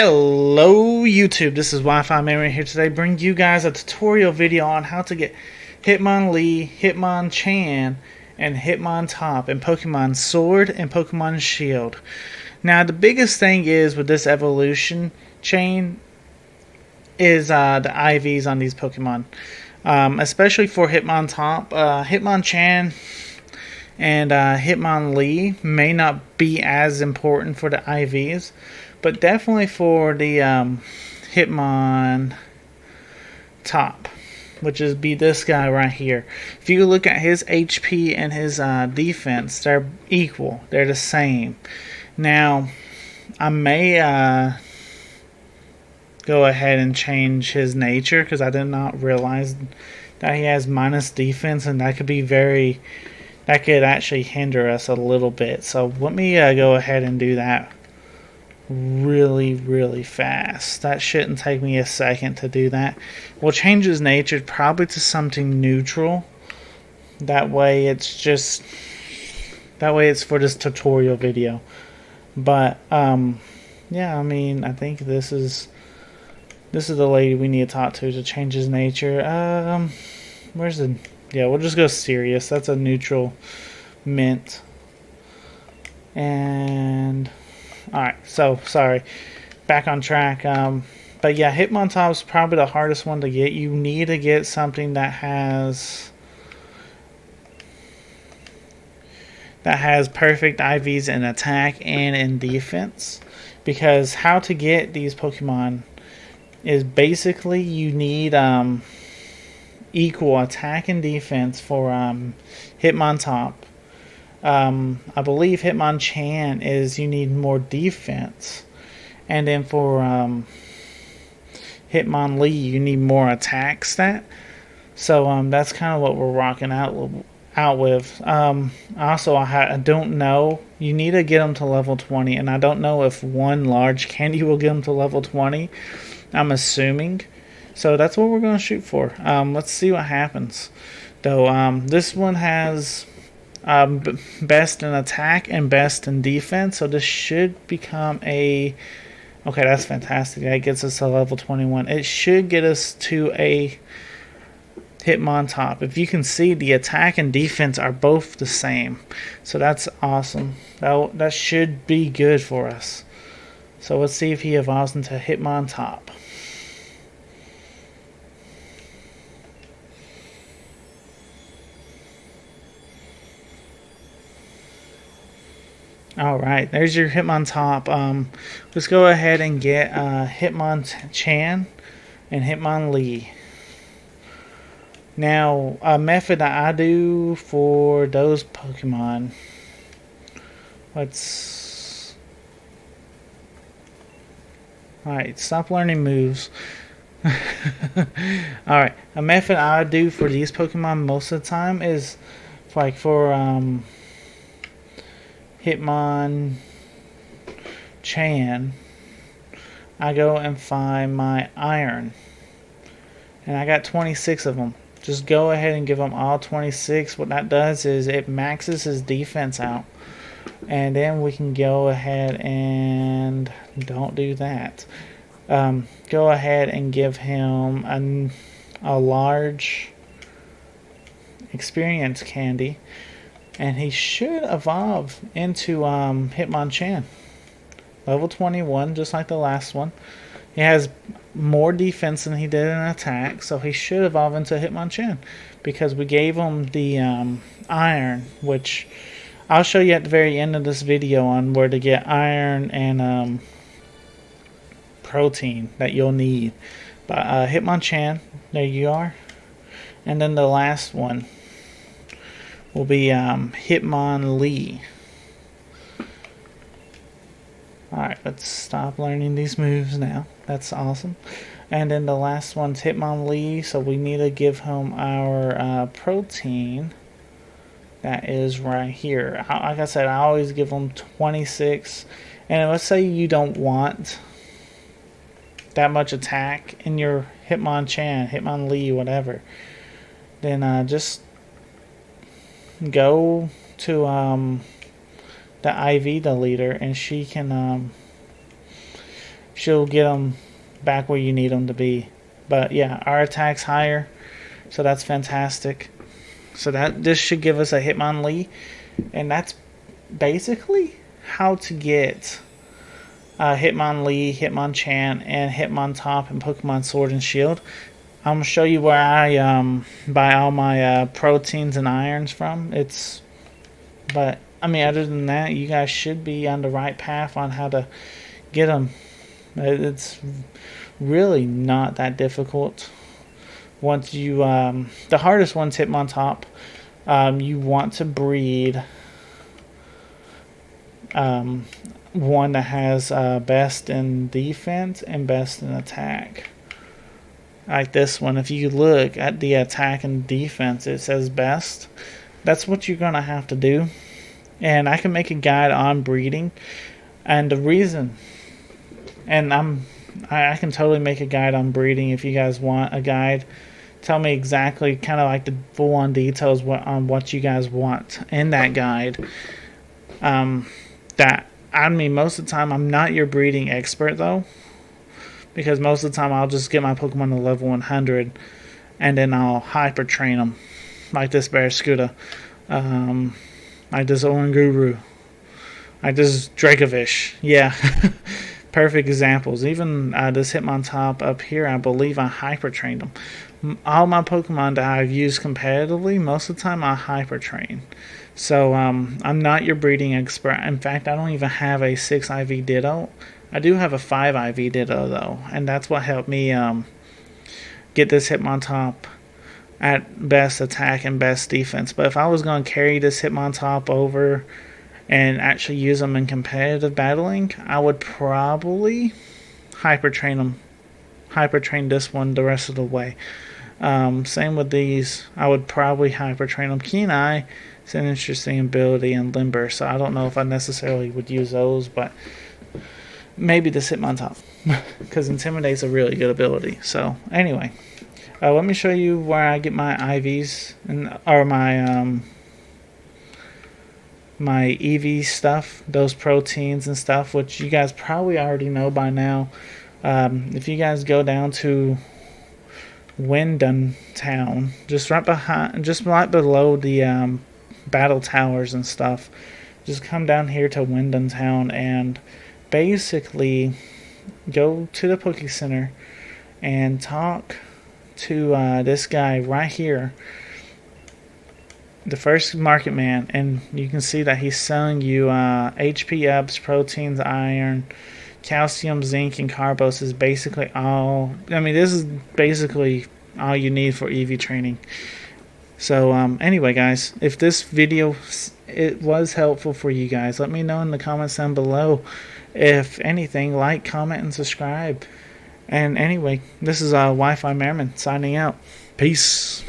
Hello YouTube, this is Wi-Fi Memory here today, bringing you guys a tutorial video on how to get Hitmonlee, Hitmonchan, and Hitmontop in Pokemon Sword and Pokemon Shield. Now the biggest thing is with this evolution chain is the IVs on these Pokemon. Especially for Hitmontop, Hitmonchan and Hitmonlee may not be as important for the IVs, but definitely for the Hitmontop, which is be this guy right here. If you look at his HP and his defense, they're equal. They're the same. Now, I may go ahead and change his nature because I did not realize that he has minus defense, and that could be that could actually hinder us a little bit. So let me go ahead and do that really fast. That shouldn't take me a second to do that. We'll change his nature probably to something neutral. That way it's for this tutorial video. But yeah, I mean, I think this is the lady we need to talk to change his nature. Where's the... Yeah, we'll just go serious. That's a neutral mint. And alright, so sorry. Back on track. But yeah, Hitmontop is probably the hardest one to get. You need to get something that has perfect IVs in attack and in defense. Because how to get these Pokemon is basically you need equal attack and defense for Hitmontop. I believe Hitmonchan is you need more defense, and then for Hitmonlee you need more attack stat. So that's kind of what we're rocking out with. Also, I don't know. You need to get them to level 20, and I don't know if one large candy will get them to level 20. I'm assuming. So that's what we're going to shoot for. Let's see what happens. Though this one has best in attack and best in defense. So this should become a... Okay, that's fantastic. That gets us to level 21. It should get us to a Hitmontop. If you can see, the attack and defense are both the same. So that's awesome. That should be good for us. So let's see if he evolves into Hitmontop. Alright, there's your Hitmontop. Let's go ahead and get Hitmonchan and Hitmonlee. Now, a method that I do for those Pokemon. Alright, stop learning moves. Alright, a method I do for these Pokemon most of the time is like for Hitmonchan, I go and find my iron, and I got 26 of them. Just go ahead and give them all 26. What that does is it maxes his defense out, and then we can go ahead and don't do that. Go ahead and give him a large experience candy, and he should evolve into Hitmonchan. Level 21, just like the last one. He has more defense than he did in attack, so he should evolve into Hitmonchan. Because we gave him the iron, which I'll show you at the very end of this video on where to get iron and protein that you'll need. But Hitmonchan, there you are. And then the last one will be Hitmonlee. Alright, let's stop learning these moves now. That's awesome. And then the last one's Hitmonlee, so we need to give him our protein. That is right here. Like I said, I always give him 26. And let's say you don't want that much attack in your Hitmonchan, Hitmonlee, whatever. Then just go to the IV deleter, and she she'll get them back where you need them to be. But yeah, our attack's higher, so that's fantastic. So this should give us a Hitmonlee, and that's basically how to get Hitmonlee, Hitmonchan, and Hitmontop in Pokemon Sword and Shield. I'm gonna show you where I buy all my proteins and irons from. But I mean, other than that, you guys should be on the right path on how to get them. It's really not that difficult. Once you, the hardest one's Hitmontop. You want to breed one that has best in defense and best in attack. Like this one, if you look at the attack and defense, it says best. That's what you're gonna have to do. And I can make a guide on breeding, and the reason, and I can totally make a guide on breeding if you guys want a guide. Tell me exactly, kind of like the full-on details on what you guys want in that guide. Most of the time, I'm not your breeding expert though, because most of the time I'll just get my Pokemon to level 100, and then I'll hyper train them, like this Barraskewda, like this Oranguru, like this Dracovish. Yeah, perfect examples. Even this Hitmontop up here, I believe I hyper trained them. All my Pokemon that I've used competitively, most of the time I hyper train. So I'm not your breeding expert. In fact, I don't even have a 6 IV Ditto. I do have a 5 IV Ditto though, and that's what helped me get this Hitmontop at best attack and best defense. But if I was going to carry this Hitmontop over and actually use them in competitive battling, I would probably hyper train this one the rest of the way. Same with these. I would probably hyper train them. Keen Eye is an interesting ability, and Limber, so I don't know if I necessarily would use those, but maybe this Hitmontop, because Intimidate's a really good ability. So anyway, let me show you where I get my IVs or my my EV stuff, those proteins and stuff, which you guys probably already know by now. If you guys go down to Wyndon Town, just right below the battle towers and stuff, just come down here to Wyndon Town and basically go to the Poke Center and talk to this guy right here, the first market man, and you can see that he's selling you HP ups, proteins, iron, calcium, zinc, and carbos is basically all. I mean, this is basically all you need for EV training. So anyway, guys, if this video was helpful for you guys, let me know in the comments down below. If anything, like, comment, and subscribe. And anyway, this is Wi-Fi Merriman signing out. Peace.